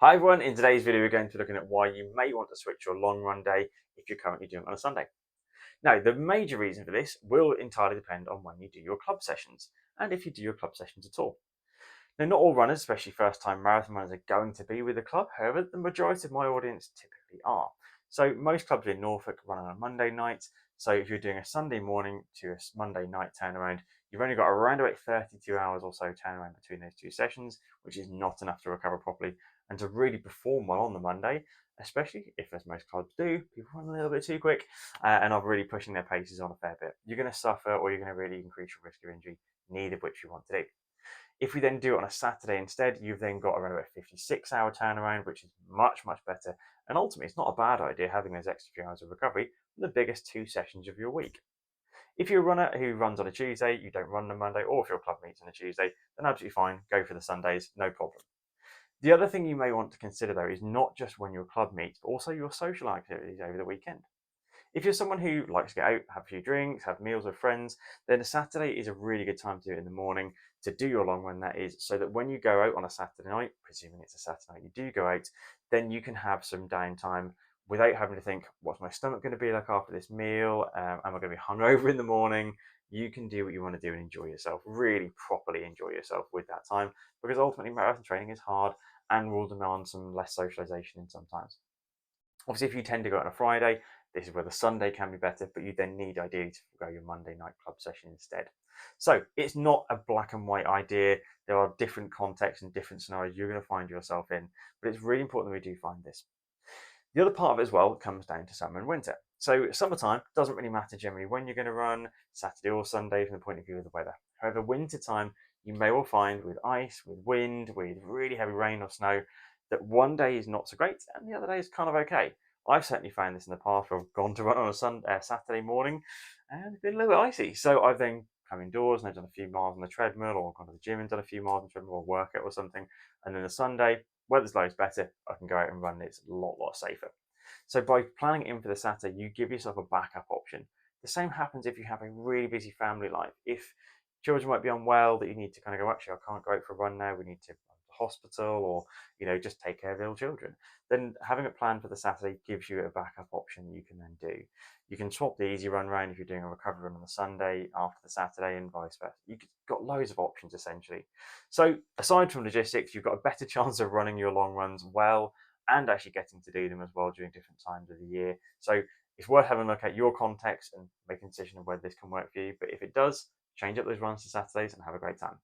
Hi everyone, in today's video we're going to be looking at why you may want to switch your long run day if you're currently doing it on a Sunday. Now, the major reason for this will entirely depend on when you do your club sessions and if you do your club sessions at all. Now, not all runners, especially first time marathon runners, are going to be with a club. However, the majority of my audience typically are. So most clubs in Norfolk run on a Monday night. So if you're doing a Sunday morning to a Monday night turnaround, you've only got around about 32 hours or so turnaround between those two sessions, which is not enough to recover properly and to really perform well on the Monday, especially if, as most clubs do, people run a little bit too quick and are really pushing their paces on a fair bit. You're going to suffer or you're going to really increase your risk of injury, neither of which you want to do. If we then do it on a Saturday instead, you've then got around a 56-hour turnaround, which is much, much better. And ultimately, it's not a bad idea having those extra few hours of recovery for the biggest two sessions of your week. If you're a runner who runs on a Tuesday, you don't run on Monday, or if your club meets on a Tuesday, then absolutely fine, go for the Sundays, no problem. The other thing you may want to consider though is not just when your club meets, but also your social activities over the weekend. If you're someone who likes to get out, have a few drinks, have meals with friends, then a Saturday is a really good time to do it in the morning to do your long run, that is, so that when you go out on a Saturday night, presuming it's a Saturday night you do go out, then you can have some downtime without having to think, what's my stomach going to be like after this meal? Am I going to be hungover in the morning? You can do what you want to do and enjoy yourself, really properly enjoy yourself with that time, because ultimately marathon training is hard and will demand some less socialization in sometimes. Obviously, if you tend to go on a Friday, this is where the Sunday can be better, but you then need ideally to go your Monday night club session instead. So it's not a black and white idea. There are different contexts and different scenarios you're going to find yourself in, but it's really important that we do find this. The other part of it as well comes down to summer and winter. So summertime doesn't really matter generally when you're going to run, Saturday or Sunday from the point of view of the weather. However, winter time, you may well find with ice, with wind, with really heavy rain or snow, that one day is not so great and the other day is kind of okay. I've certainly found this in the past where I've gone to run on a Saturday morning and it's been a little bit icy. So I've then come indoors and I've done a few miles on the treadmill or gone to the gym and done a few miles on the treadmill or workout or something. And then the Sunday, weather's loads better, I can go out and run. It's a lot safer. So by planning it in for the Saturday, you give yourself a backup option. The same happens if you have a really busy family life. If children might be unwell, that you need to kind of go, actually, I can't go out for a run now. We need to run to the hospital, or just take care of ill children. Then having it planned for the Saturday gives you a backup option you can then do. You can swap the easy run round if you're doing a recovery run on the Sunday after the Saturday, and vice versa. You've got loads of options essentially. So aside from logistics, you've got a better chance of running your long runs well and actually getting to do them as well during different times of the year. So it's worth having a look at your context and making a decision of whether this can work for you. But if it does, change up those runs to Saturdays and have a great time.